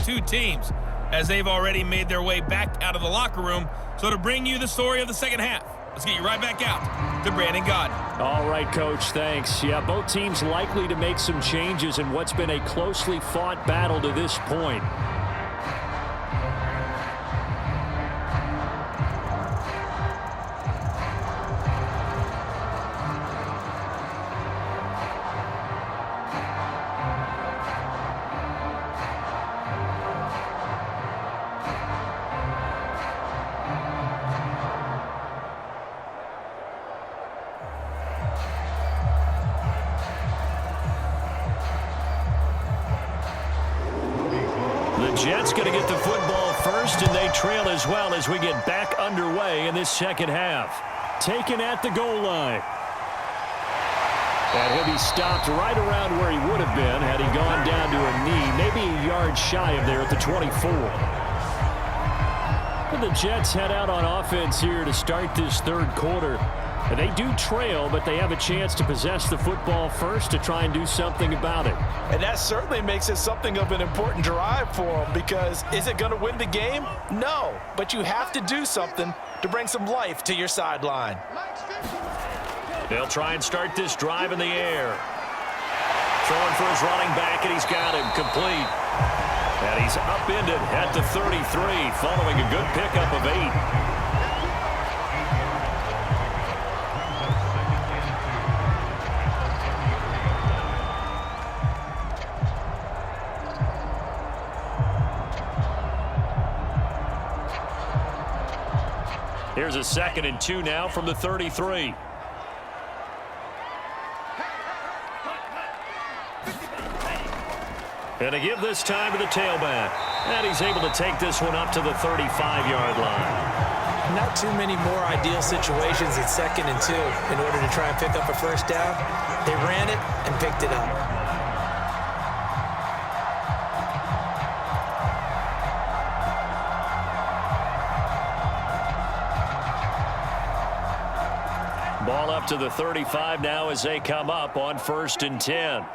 two teams, as they've already made their way back out of the locker room. So to bring you the story of the second half, let's get you right back out to Brandon Gaudin. All right, Coach, thanks. Yeah, both teams likely to make some changes in what's been a closely fought battle to this point. Jets going to get the football first, and they trail as well as we get back underway in this second half. Taken at the goal line. And he'll be stopped right around where he would have been had he gone down to a knee, maybe a yard shy of there at the 24. And the Jets head out on offense here to start this third quarter. And they do trail, but they have a chance to possess the football first to try and do something about it. And that certainly makes it something of an important drive for them, because is it going to win the game? No, but you have to do something to bring some life to your sideline. They'll try and start this drive in the air. Throwing for his running back, and he's got him complete. And he's upended at the 33, following a good pickup of 8. Here's a 2nd and 2 now from the 33. And to give this time to the tailback. And he's able to take this one up to the 35-yard line. Not too many more ideal situations at 2nd and 2 in order to try and pick up a first down. They ran it and picked it up. Ball up to the 35 now as they come up on 1st and 10.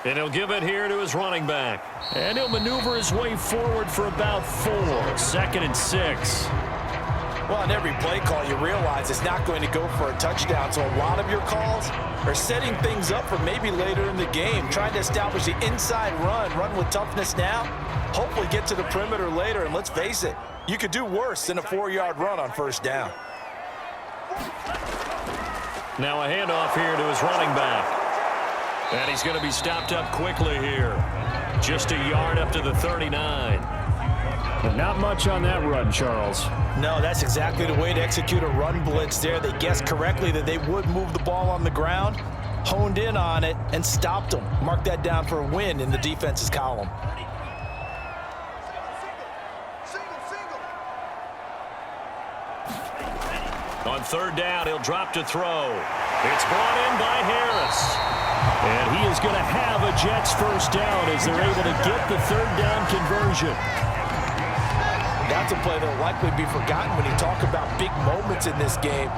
And he'll give it here to his running back. And he'll maneuver his way forward for about 4. 2nd and 6. Well, on every play call, you realize it's not going to go for a touchdown. So a lot of your calls are setting things up for maybe later in the game, trying to establish the inside run with toughness now, hopefully get to the perimeter later. And let's face it, you could do worse than a 4-yard run on first down. Now a handoff here to his running back. And he's going to be stopped up quickly here. Just a yard up to the 39. But not much on that run, Charles. No, that's exactly the way to execute a run blitz there. They guessed correctly that they would move the ball on the ground, honed in on it, and stopped them. Mark that down for a win in the defense's column. On 3rd down, he'll drop to throw. It's brought in by Harris. And he is going to have a Jets first down as they're able to get the 3rd down conversion. That's a play that will likely be forgotten when you talk about big moments in this game.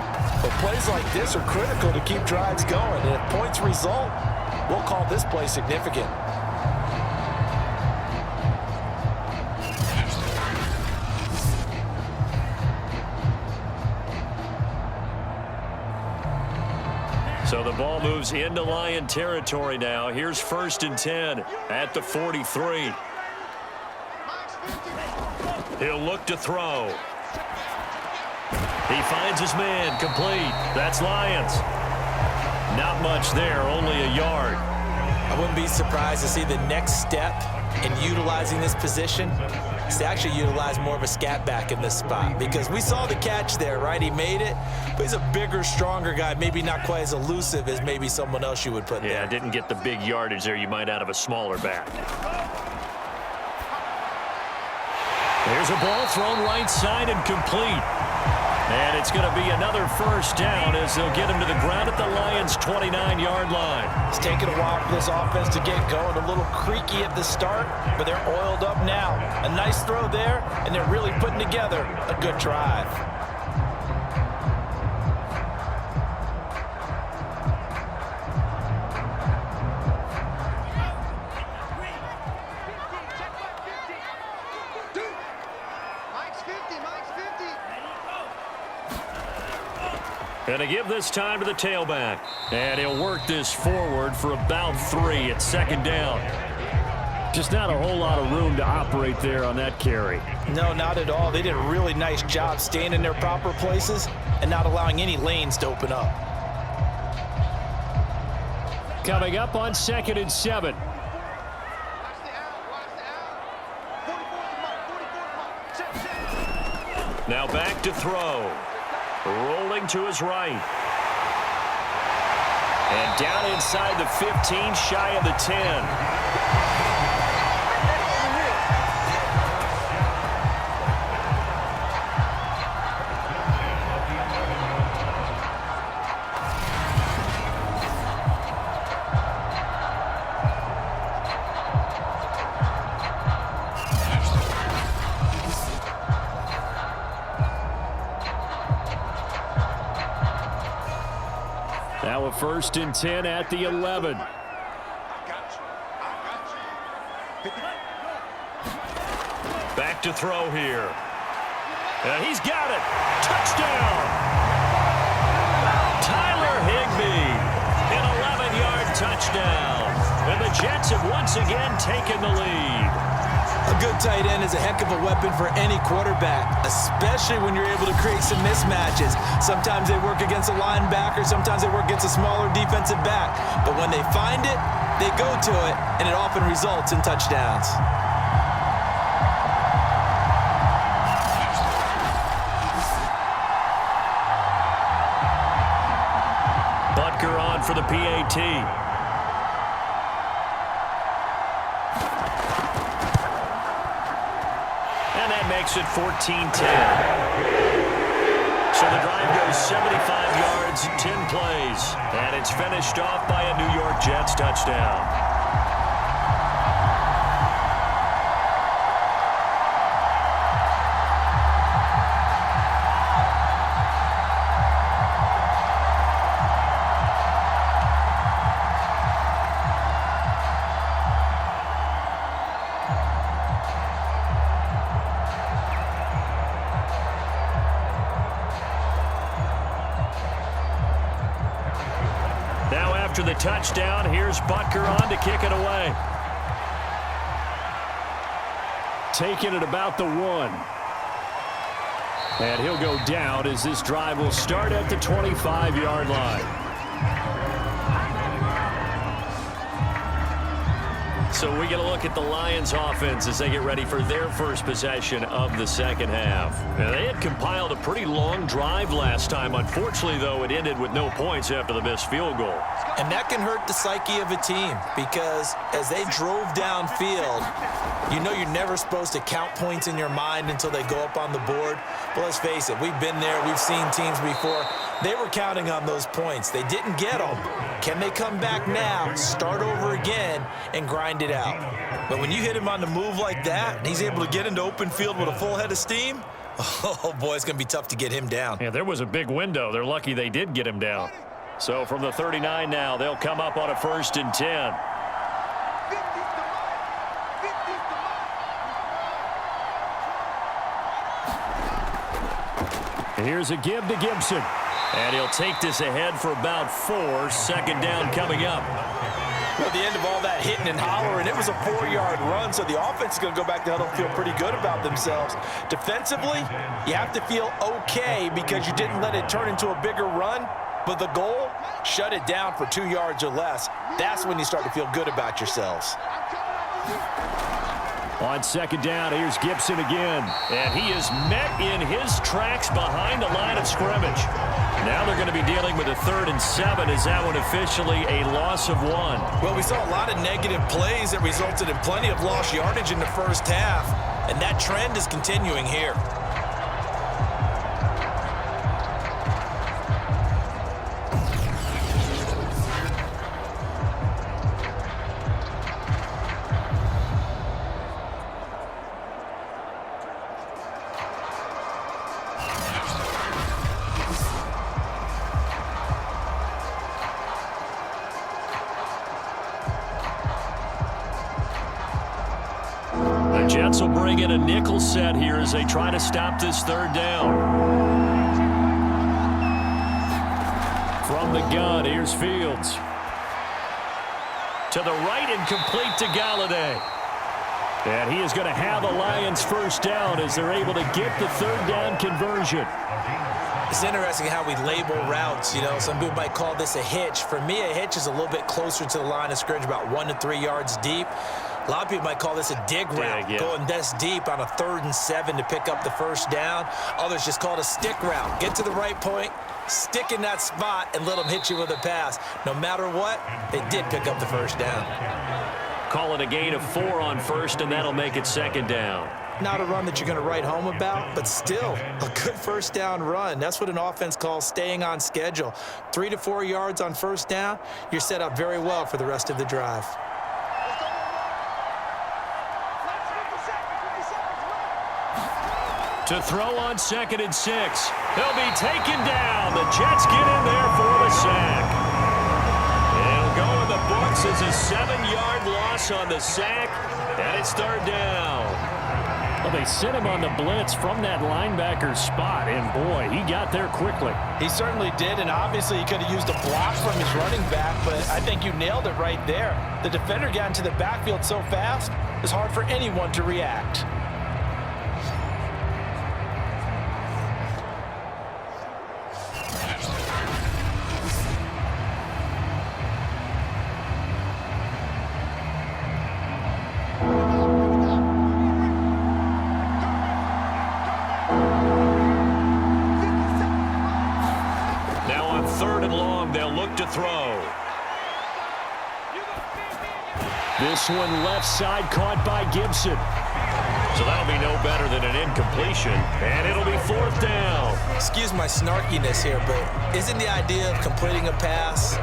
But plays like this are critical to keep drives going. And if points result, we'll call this play significant. So the ball moves into Lion territory now. Here's 1st and 10 at the 43. He'll look to throw. He finds his man complete. That's Lions. Not much there, only a yard. I wouldn't be surprised to see the next step in utilizing this position is to actually utilize more of a scat back in this spot, because we saw the catch there, right? He made it, but he's a bigger, stronger guy, maybe not quite as elusive as maybe someone else you would put there. Yeah, didn't get the big yardage there you might out of a smaller back. There's a ball thrown right side and complete. And it's going to be another first down as they'll get him to the ground at the Lions' 29-yard line. It's taken a while for this offense to get going. A little creaky at the start, but they're oiled up now. A nice throw there, and they're really putting together a good drive. And to give this time to the tailback. And he'll work this forward for about 3 at second down. Just not a whole lot of room to operate there on that carry. No, not at all. They did a really nice job staying in their proper places and not allowing any lanes to open up. Coming up on 2nd and 7. Now back to throw. Rolling to his right. And down inside the 15, shy of the 10. Now a 1st and 10 at the 11. Back to throw here. And he's got it. Touchdown. Tyler Higbee. An 11-yard touchdown. And the Jets have once again taken the lead. A good tight end is a heck of a weapon for any quarterback, especially when you're able to create some mismatches. Sometimes they work against a linebacker, sometimes they work against a smaller defensive back. But when they find it, they go to it, and it often results in touchdowns. Butker on for the PAT. Makes it 14-10. So the drive goes 75 yards, 10 plays. And it's finished off by a New York Jets touchdown. After the touchdown, here's Butker on to kick it away. Taking it about the 1. And he'll go down as this drive will start at the 25-yard line. So we get a look at the Lions offense as they get ready for their first possession of the second half. Now, they had compiled a pretty long drive last time. Unfortunately, though, it ended with no points after the missed field goal. And that can hurt the psyche of a team because as they drove downfield, you know you're never supposed to count points in your mind until they go up on the board. But let's face it, we've been there. We've seen teams before. They were counting on those points. They didn't get them. Can they come back now, start over again, and grind it out? But when you hit him on the move like that, and he's able to get into open field with a full head of steam, oh, boy, it's going to be tough to get him down. Yeah, there was a big window. They're lucky they did get him down. So from the 39 now, they'll come up on a 1st and 10. Here's a give to Gibson. And he'll take this ahead for about 4. 2nd down coming up. Well, at the end of all that hitting and hollering, it was a 4-yard run, so the offense is going to go back to huddle and feel pretty good about themselves. Defensively, you have to feel okay because you didn't let it turn into a bigger run, but the goal, shut it down for 2 yards or less. That's when you start to feel good about yourselves. On 2nd down, here's Gibson again. And he is met in his tracks behind the line of scrimmage. Now they're going to be dealing with a 3rd and 7. Is that one officially a loss of 1? Well, we saw a lot of negative plays that resulted in plenty of lost yardage in the first half, and that trend is continuing here. Jets will bring in a nickel set here as they try to stop this 3rd down. From the gun, here's Fields. To the right and complete to Galladay. And he is going to have the Lions first down as they're able to get the third down conversion. It's interesting how we label routes. You know, some people might call this a hitch. For me, a hitch is a little bit closer to the line of scrimmage, about 1 to 3 yards deep. A lot of people might call this a dig route, going this deep on a 3rd and 7 to pick up the first down. Others just call it a stick route. Get to the right point, stick in that spot, and let them hit you with a pass. No matter what, they did pick up the first down. Call it a gain of 4 on first, and that'll make it 2nd down. Not a run that you're going to write home about, but still a good first down run. That's what an offense calls staying on schedule. 3 to 4 yards on first down, you're set up very well for the rest of the drive. To throw on 2nd and 6. He'll be taken down. The Jets get in there for the sack. It'll go in the books as a 7-yard loss on the sack, and it's 3rd down. Well, they sent him on the blitz from that linebacker spot, and boy, he got there quickly. He certainly did, and obviously he could have used a block from his running back, but I think you nailed it right there. The defender got into the backfield so fast, it's hard for anyone to react. This one left side caught by Gibson. So that'll be no better than an incompletion, and it'll be 4th down. Excuse my snarkiness here, but isn't the idea of completing a pass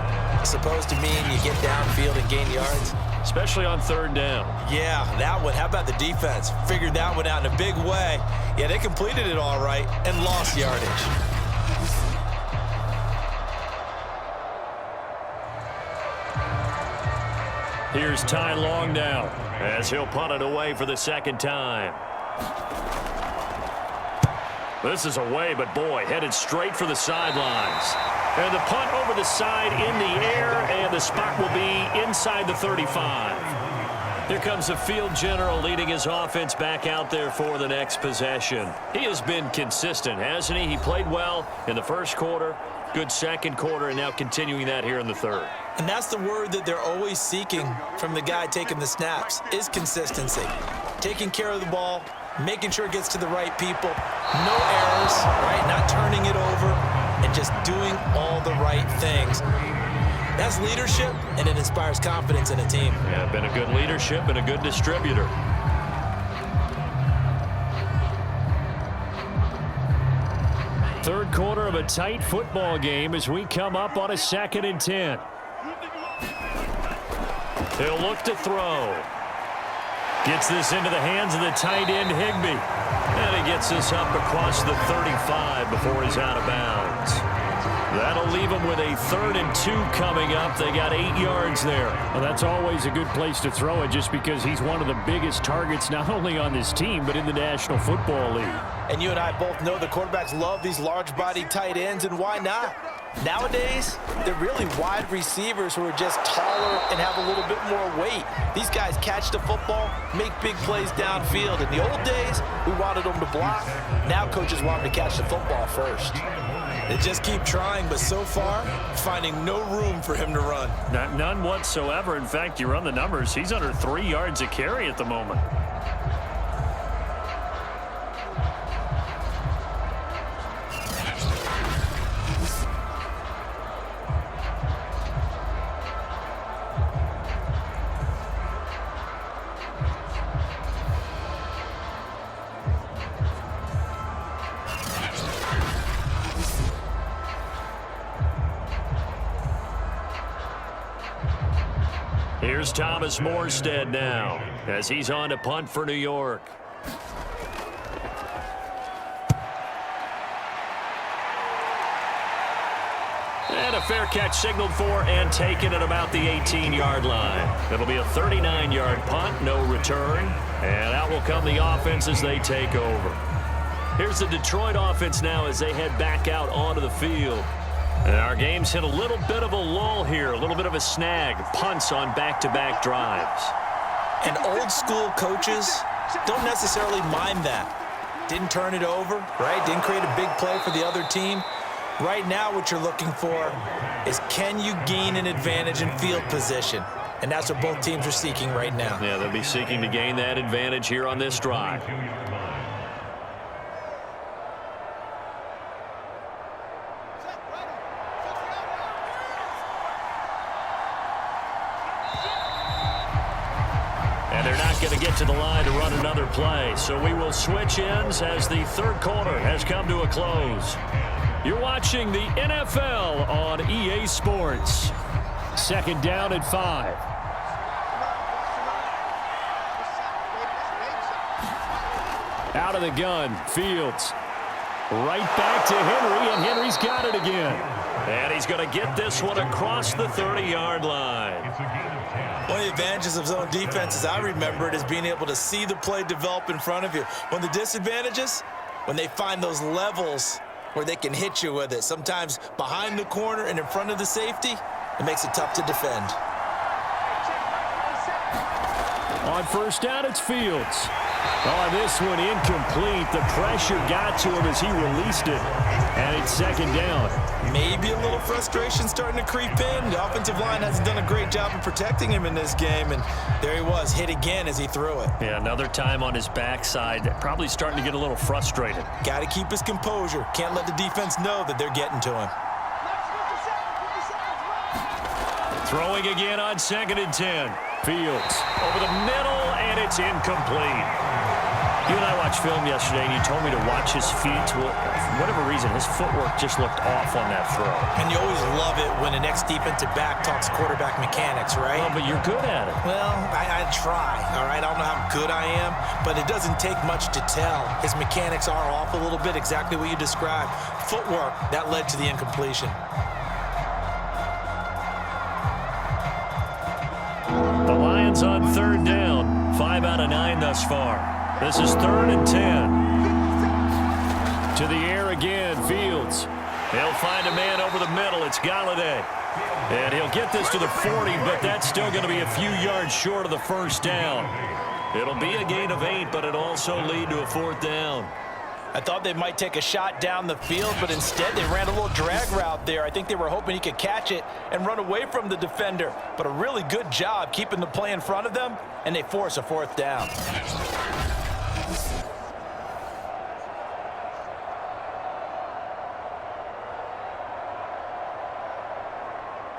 supposed to mean you get downfield and gain yards? Especially on 3rd down. Yeah, that one. How about the defense? Figured that one out in a big way. Yeah, they completed it all right and lost yardage. Here's Ty Long now as he'll punt it away for the 2nd time. This is away, but boy, headed straight for the sidelines. And the punt over the side in the air, and the spot will be inside the 35. Here comes the field general leading his offense back out there for the next possession. He has been consistent, hasn't he? He played well in the 1st quarter, good 2nd quarter, and now continuing that here in the 3rd. And that's the word that they're always seeking from the guy taking the snaps, is consistency. Taking care of the ball, making sure it gets to the right people, no errors, right? Not turning it over, and just doing all the right things. That's leadership, and it inspires confidence in a team. Yeah, been a good leadership and a good distributor. Third quarter of a tight football game as we come up on a 2nd and 10. He'll look to throw. Gets this into the hands of the tight end, Higbee. And he gets this up across the 35 before he's out of bounds. That'll leave him with a 3rd and 2 coming up. They got 8 yards there. Well, that's always a good place to throw it just because he's one of the biggest targets not only on this team but in the National Football League. And you and I both know the quarterbacks love these large-bodied tight ends, and why not? Nowadays, they're really wide receivers who are just taller and have a little bit more weight. These guys catch the football, make big plays downfield. In the old days, we wanted them to block. Now coaches want them to catch the football first. They just keep trying, but so far, finding no room for him to run. None whatsoever. In fact, you run the numbers, he's under 3 yards a carry at the moment. Here's Thomas Morstead now as he's on to punt for New York. And a fair catch signaled for and taken at about the 18-yard line. It'll be a 39-yard punt, no return. And out will come the offense as they take over. Here's the Detroit offense now as they head back out onto the field. And our game's hit a little bit of a lull here, a little bit of a snag. Punts on back-to-back drives. And old school coaches don't necessarily mind that. Didn't turn it over, right? Didn't create a big play for the other team. Right now what you're looking for is, can you gain an advantage in field position? And that's what both teams are seeking right now. Yeah, they'll be seeking to gain that advantage here on this drive. And they're not going to get to the line to run another play. So we will switch ends as the third quarter has come to a close. You're watching the NFL on EA Sports. Second down and 5. Out of the gun, Fields. Right back to Henry, and Henry's got it again. And he's going to get this one across the 30-yard line. One of the advantages of zone defense, as I remember it, is being able to see the play develop in front of you. One of the disadvantages, when they find those levels where they can hit you with it, sometimes behind the corner and in front of the safety, it makes it tough to defend. On first down, it's Fields. Oh, this one incomplete. The pressure got to him as he released it. And it's second down. Maybe a little frustration starting to creep in. The offensive line hasn't done a great job of protecting him in this game. And there he was, hit again as he threw it. Yeah, another time on his backside. Probably starting to get a little frustrated. Got to keep his composure. Can't let the defense know that they're getting to him. Throwing again on 2nd and 10. Fields over the middle, and it's incomplete. You and I watched film yesterday, and you told me to watch his feet. Well, for whatever reason, his footwork just looked off on that throw. And you always love it when the next defensive back talks quarterback mechanics, right? Well, but you're good at it. Well, I try, all right? I don't know how good I am, but it doesn't take much to tell. His mechanics are off a little bit, exactly what you described. Footwork, that led to the incompletion. The Lions on third down. 5 out of 9 thus far. This is 3rd and 10. To the air again, Fields. He'll find a man over the middle. It's Galladay. And he'll get this to the 40, but that's still going to be a few yards short of the first down. It'll be a gain of 8, but it'll also lead to a 4th down. I thought they might take a shot down the field, but instead they ran a little drag route there. I think they were hoping he could catch it and run away from the defender. But a really good job keeping the play in front of them, and they force a 4th down.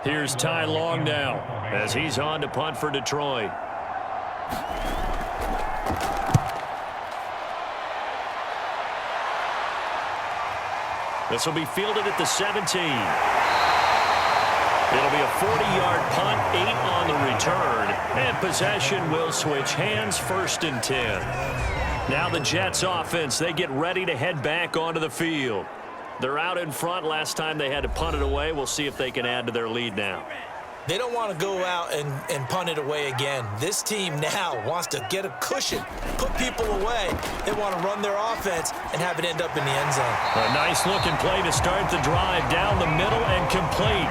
Here's Ty Long now as he's on to punt for Detroit. This will be fielded at the 17. It'll be a 40-yard punt, 8 on the return, and possession will switch hands, 1st and 10. Now the Jets offense, they get ready to head back onto the field. They're out in front. Last time they had to punt it away. We'll see if they can add to their lead now. They don't want to go out and punt it away again. This team now wants to get a cushion, put people away. They want to run their offense and have it end up in the end zone. A nice-looking play to start the drive down the middle and complete.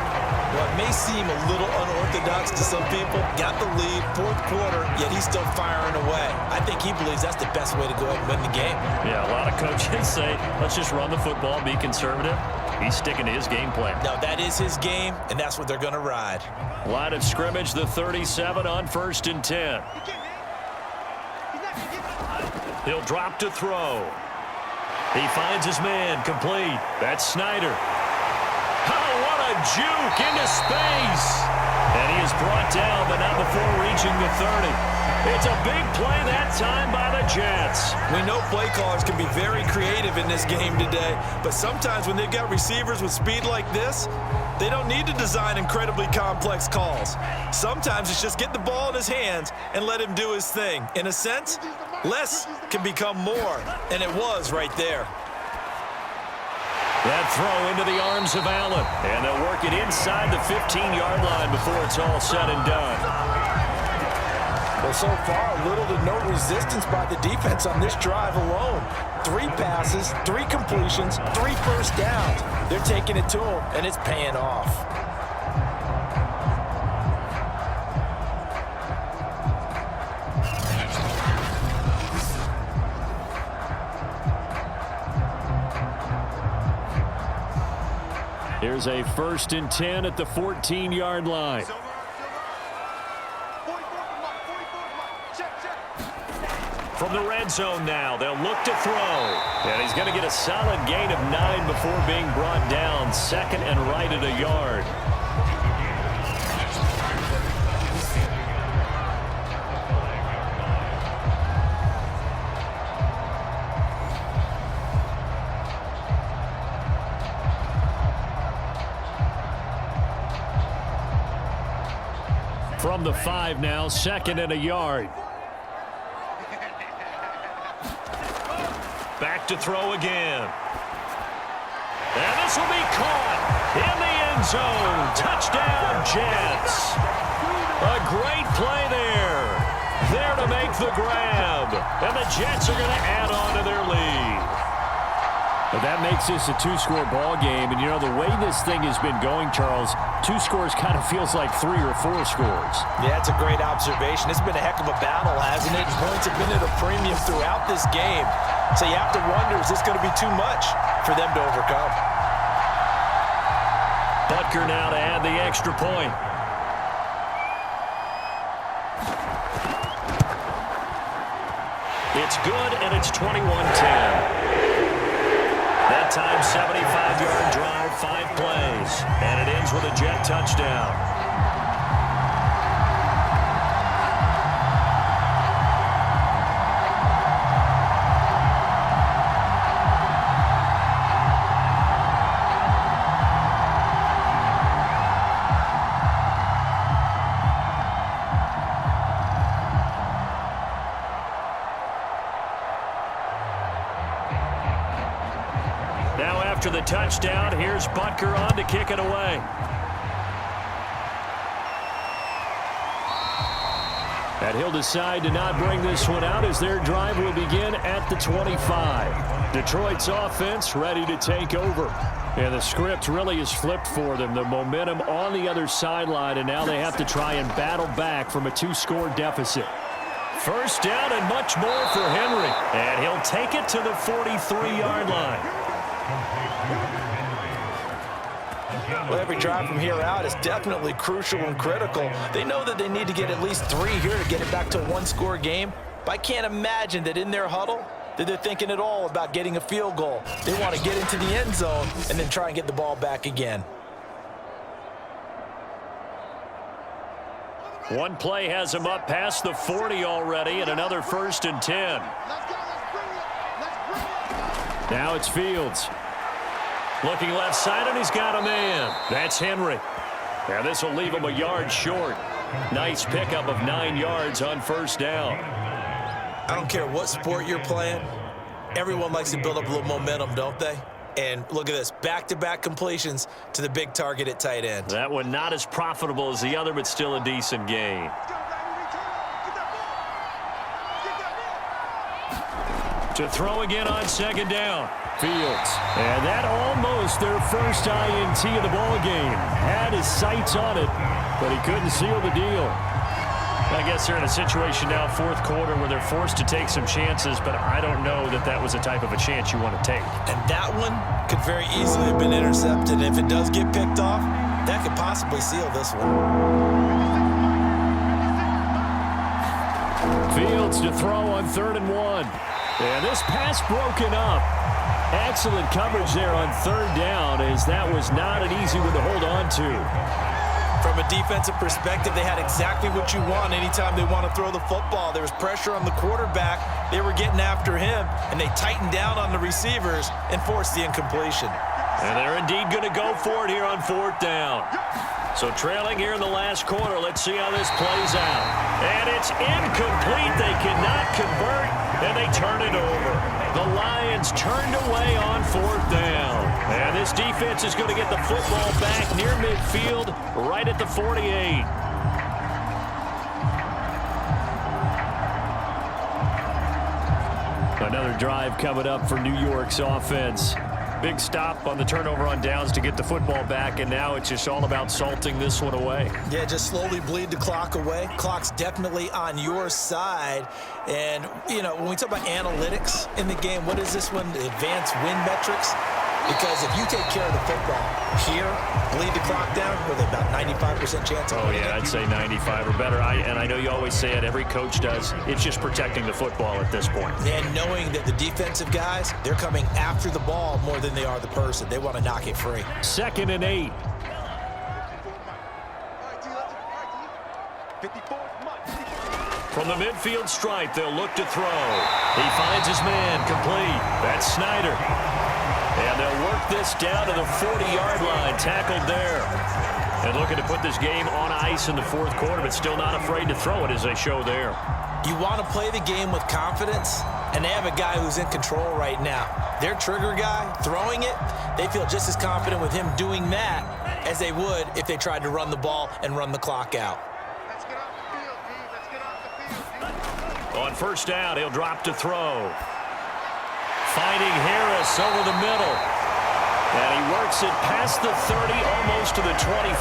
What may seem a little unorthodox to some people, got the lead, 4th quarter, yet he's still firing away. I think he believes that's the best way to go ahead and win the game. Yeah, a lot of coaches say, let's just run the football, be conservative. He's sticking to his game plan. Now, that is his game, and that's what they're going to ride. Line of scrimmage, the 37 on 1st and 10. He'll drop to throw. He finds his man, complete. That's Snyder. Oh, what a juke into space. And he is brought down, but not before reaching the 30. It's a big play that time by the Jets. We know play callers can be very creative in this game today, but sometimes when they've got receivers with speed like this, they don't need to design incredibly complex calls. Sometimes it's just get the ball in his hands and let him do his thing. In a sense, less can become more, and it was right there. That throw into the arms of Allen, and they'll work it inside the 15-yard line before it's all said and done. Well, so far, little to no resistance by the defense on this drive alone. 3 passes, 3 completions, 3 first downs. They're taking it to them, and it's paying off. Here's a 1st and 10 at the 14-yard line. From the red zone now, they'll look to throw. And he's going to get a solid gain of 9 before being brought down. 2nd and right at a yard. From the 5 now, 2nd and a yard. Back to throw again. And this will be caught in the end zone. Touchdown, Jets. A great play there. There to make the grab. And the Jets are going to add on to their lead. But that makes this a 2-score ball game. And, you know, the way this thing has been going, Charles, 2 scores kind of feels like 3 or 4 scores. Yeah, it's a great observation. It's been a heck of a battle, hasn't it? Points have been at a premium throughout this game. So you have to wonder, is this going to be too much for them to overcome? Butker now to add the extra point. It's good, and it's 21-10. That time, 75-yard drive, 5 plays. And it ends with a Jet touchdown. After the touchdown, here's Butker on to kick it away. And he'll decide to not bring this one out as their drive will begin at the 25. Detroit's offense ready to take over. And the script really is flipped for them. The momentum on the other sideline, and now they have to try and battle back from a 2-score deficit. 1st down and much more for Henry. And he'll take it to the 43-yard line. Well, every drive from here out is definitely crucial and critical. They know that they need to get at least 3 here to get it back to a 1-score game. But I can't imagine that in their huddle that they're thinking at all about getting a field goal. They want to get into the end zone and then try and get the ball back again. One play has him up past the 40 already, and another 1st and 10. Now it's Fields. Looking left side, and he's got a man. That's Henry. Now this will leave him a yard short. Nice pickup of 9 yards on 1st down. I don't care what sport you're playing. Everyone likes to build up a little momentum, don't they? And look at this, back-to-back completions to the big target at tight end. That one not as profitable as the other, but still a decent gain. To throw again on 2nd down. Fields. And that almost their first INT of the ball game. Had his sights on it, but he couldn't seal the deal. I guess they're in a situation now, 4th quarter, where they're forced to take some chances, but I don't know that that was the type of a chance you want to take. And that one could very easily have been intercepted. And if it does get picked off, that could possibly seal this one. Fields to throw on 3rd and 1. And this pass broken up. Excellent coverage there on 3rd down, as that was not an easy one to hold on to. From a defensive perspective, they had exactly what you want anytime they want to throw the football. There was pressure on the quarterback. They were getting after him, and they tightened down on the receivers and forced the incompletion. And they're indeed going to go for it here on 4th down. So trailing here in the last quarter, let's see how this plays out. And it's incomplete. They cannot convert, and they turn it over. The Lions turned away on 4th down. And this defense is going to get the football back near midfield, right at the 48. Another drive coming up for New York's offense. Big stop on the turnover on downs to get the football back, and now it's just all about salting this one away. Yeah, just slowly bleed the clock away. Clock's definitely on your side. And, you know, when we talk about analytics in the game, what is this one? The advanced win metrics? Because if you take care of the football here, bleed the clock down, with about 95% chance of winning. Oh, yeah, I'd say 95 or better. And I know you always say it, every coach does. It's just protecting the football at this point. And knowing that the defensive guys, they're coming after the ball more than they are the person. They want to knock it free. 2nd and 8. From the midfield stripe, they'll look to throw. He finds his man, complete. That's Snyder. And they'll work this down to the 40-yard line, tackled there. And looking to put this game on ice in the 4th quarter, but still not afraid to throw it as they show there. You want to play the game with confidence, and they have a guy who's in control right now. Their trigger guy, throwing it, they feel just as confident with him doing that as they would if they tried to run the ball and run the clock out. Let's get off the field, D. Let's get off the field, D. On first down, he'll drop to throw. Finding Harris over the middle. And he works it past the 30, almost to the 25.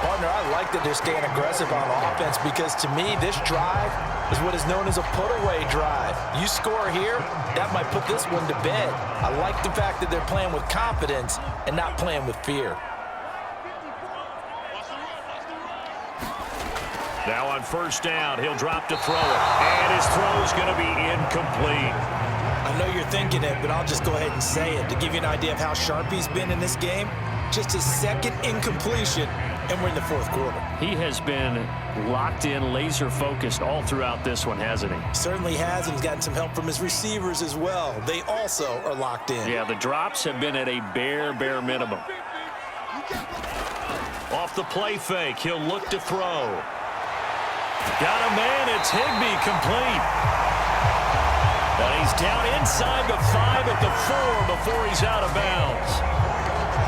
Partner, I like that they're staying aggressive on offense because to me, this drive is what is known as a put-away drive. You score here, that might put this one to bed. I like the fact that they're playing with confidence and not playing with fear. Now on first down, he'll drop to throw it. And his throw's going to be incomplete. I know you're thinking it, but I'll just go ahead and say it. To give you an idea of how sharp he's been in this game, just his 2nd incompletion, and we're in the 4th quarter. He has been locked in, laser-focused all throughout this one, hasn't he? Certainly has, and he's gotten some help from his receivers as well. They also are locked in. Yeah, the drops have been at a bare minimum. Off the play fake, he'll look to throw. Got a man, it's Higbee, complete. And he's down inside the 5 at the 4 before he's out of bounds.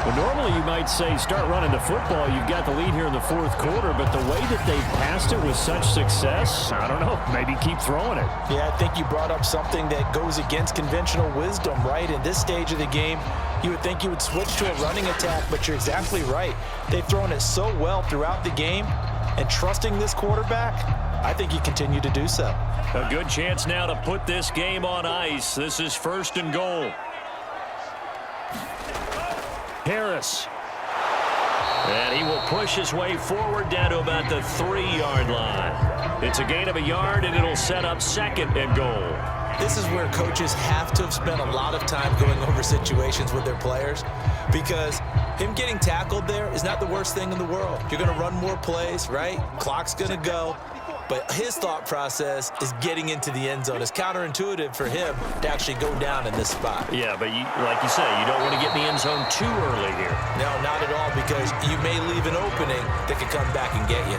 Well, normally you might say start running the football. You've got the lead here in the 4th quarter, but the way that they passed it with such success, I don't know, maybe keep throwing it. Yeah, I think you brought up something that goes against conventional wisdom, right? In this stage of the game, you would think you would switch to a running attack, but you're exactly right. They've thrown it so well throughout the game, and trusting this quarterback, I think you continue to do so. A good chance now to put this game on ice. This is 1st and goal. Harris. And he will push his way forward down to about the 3-yard line. It's a gain of a yard, and it'll set up 2nd and goal. This is where coaches have to have spent a lot of time going over situations with their players, because him getting tackled there is not the worst thing in the world. You're going to run more plays, right? Clock's going to go. But his thought process is getting into the end zone. It's counterintuitive for him to actually go down in this spot. Yeah, but like you say, you don't want to get in the end zone too early here. No, not at all, because you may leave an opening that could come back and get you.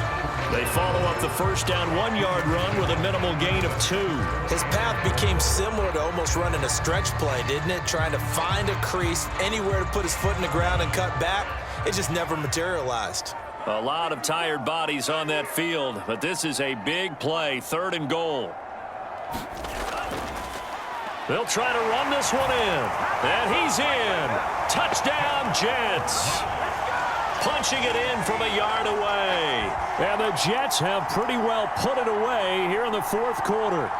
They follow up the first down 1-yard run with a minimal gain of 2. His path became similar to almost running a stretch play, didn't it? Trying to find a crease, anywhere to put his foot in the ground and cut back. It just never materialized. A lot of tired bodies on that field, but this is a big play, 3rd and goal. They'll try to run this one in, and he's in. Touchdown, Jets. Punching it in from a yard away. And the Jets have pretty well put it away here in the 4th quarter.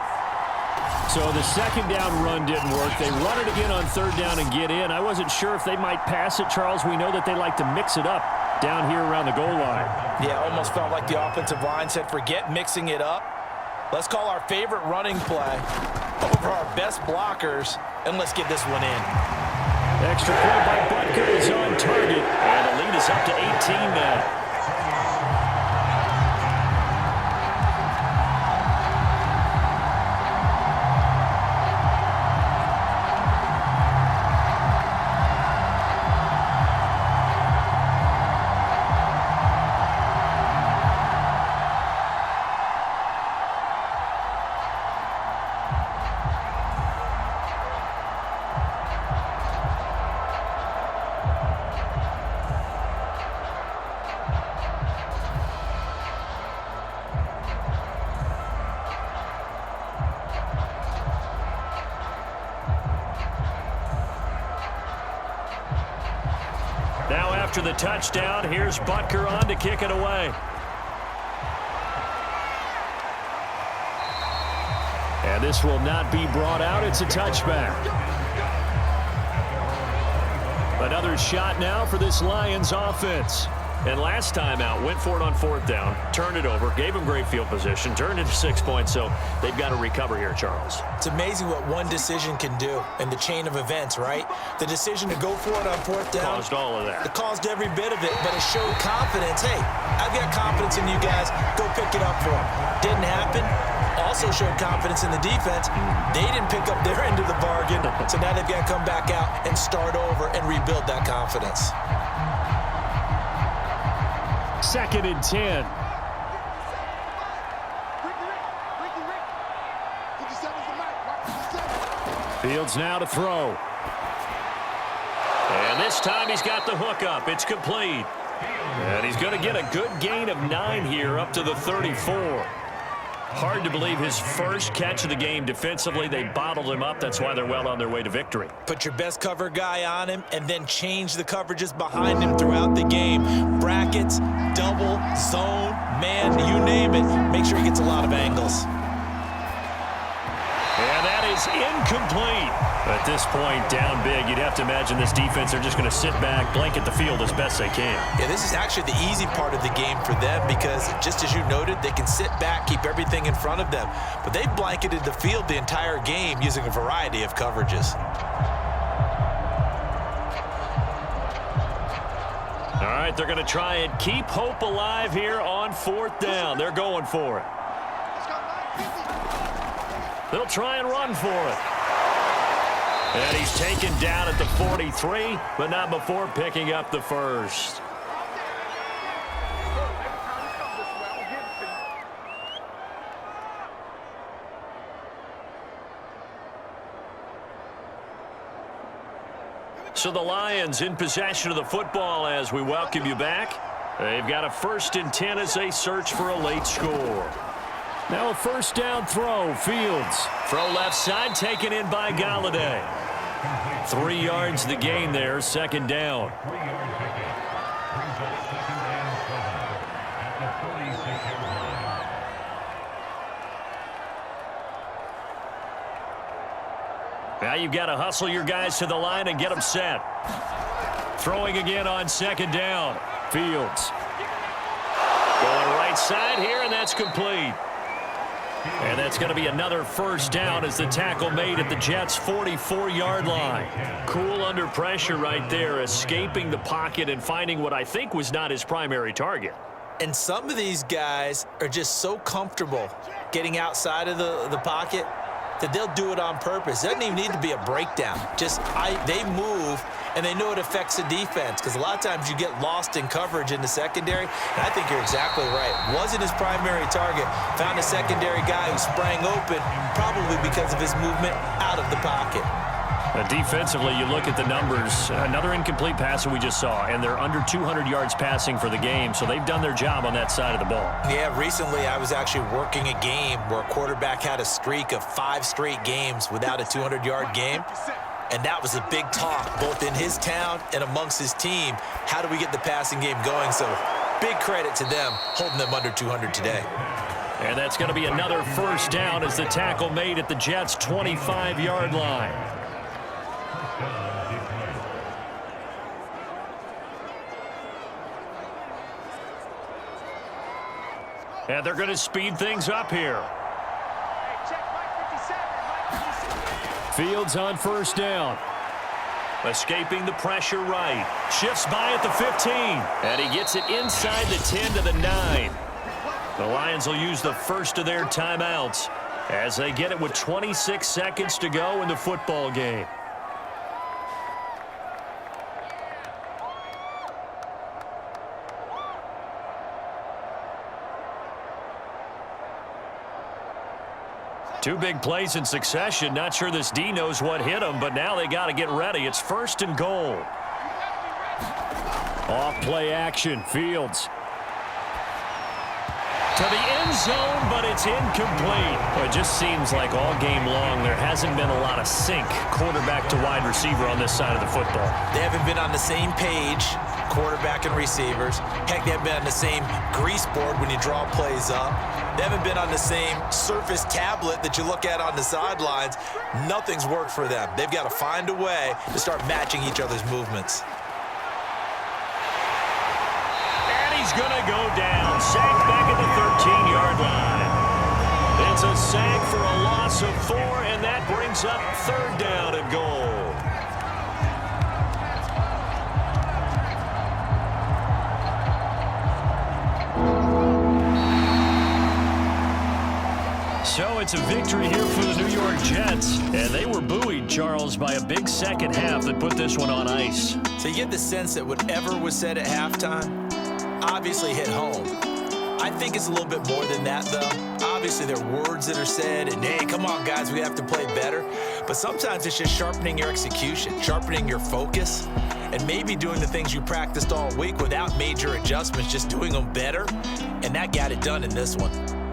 So the 2nd down run didn't work. They run it again on 3rd down and get in. I wasn't sure if they might pass it, Charles. We know that they like to mix it up down here around the goal line. Yeah, almost felt like the offensive line said, forget mixing it up. Let's call our favorite running play over our best blockers, and let's get this one in. Extra point by Butker is on target. And the lead is up to 18 now. after the touchdown. Here's Butker on to kick it away. And this will not be brought out. It's a touchback. Another shot now for this Lions offense. And last time out, went for it on 4th down, turned it over, gave him great field position, turned it to 6 points, so they've got to recover here, Charles. It's amazing what one decision can do in the chain of events, right? The decision to go for it on 4th down. Caused all of that. It caused every bit of it, but it showed confidence. Hey, I've got confidence in you guys. Go pick it up for them. Didn't happen. Also showed confidence in the defense. They didn't pick up their end of the bargain, so now they've got to come back out and start over and rebuild that confidence. 2nd and 10. Fields now to throw. And this time he's got the hook up. It's complete. And he's going to get a good gain of 9 here up to the 34. Hard to believe his first catch of the game defensively. They bottled him up. That's why they're well on their way to victory. Put your best cover guy on him and then change the coverages behind him throughout the game. Brackets, double, zone, man, you name it. Make sure he gets a lot of angles. And that is incomplete. At this point, down big, you'd have to imagine this defense, they're just going to sit back, blanket the field as best they can. Yeah, this is actually the easy part of the game for them because, just as you noted, they can sit back, keep everything in front of them. But they've blanketed the field the entire game using a variety of coverages. All right, they're going to try and keep hope alive here on 4th down. They're going for it. They'll try and run for it. And he's taken down at the 43, but not before picking up the first. So the Lions in possession of the football as we welcome you back. They've got a 1st and 10 as they search for a late score. Now a 1st down throw. Fields. Throw left side taken in by Galladay. 3 yards the gain there, 2nd down. Now you've got to hustle your guys to the line and get them set. Throwing again on 2nd down. Fields. Going right side here, and that's complete. And that's going to be another 1st down as the tackle made at the Jets' 44-yard line. Cool under pressure right there, escaping the pocket and finding what I think was not his primary target. And some of these guys are just so comfortable getting outside of the pocket that they'll do it on purpose. It doesn't even need to be a breakdown. They move, and they know it affects the defense because a lot of times you get lost in coverage in the secondary, and I think you're exactly right. Wasn't his primary target. Found a secondary guy who sprang open, probably because of his movement out of the pocket. Defensively, you look at the numbers. Another incomplete pass that we just saw, and they're under 200 yards passing for the game, so they've done their job on that side of the ball. Yeah, recently I was actually working a game where a quarterback had a streak of 5 straight games without a 200-yard game, and that was a big talk both in his town and amongst his team. How do we get the passing game going? So big credit to them holding them under 200 today. And that's going to be another 1st down as the tackle made at the Jets' 25-yard line. And they're going to speed things up here. Fields on 1st down. Escaping the pressure right. Shifts by at the 15. And he gets it inside the 10 to the 9. The Lions will use the first of their timeouts as they get it with 26 seconds to go in the football game. Two big plays in succession. Not sure this D knows what hit him, but now they got to get ready. It's 1st and goal. Off play action. Fields. To the end zone, but it's incomplete. Well, it just seems like all game long there hasn't been a lot of sync quarterback to wide receiver on this side of the football. They haven't been on the same page, quarterback and receivers. Heck, they haven't been on the same grease board when you draw plays up. They haven't been on the same Surface tablet that you look at on the sidelines. Nothing's worked for them. They've got to find a way to start matching each other's movements. He's going to go down. Sacked back at the 13-yard line. It's a sack for a loss of 4, and that brings up 3rd down and goal. So it's a victory here for the New York Jets. And they were buoyed, Charles, by a big second half that put this one on ice. So you get the sense that whatever was said at halftime obviously hit home. I think it's a little bit more than that, though. Obviously, there are words that are said, and hey, come on, guys, we have to play better. But sometimes it's just sharpening your execution, sharpening your focus, and maybe doing the things you practiced all week without major adjustments, just doing them better. And that got it done in this one.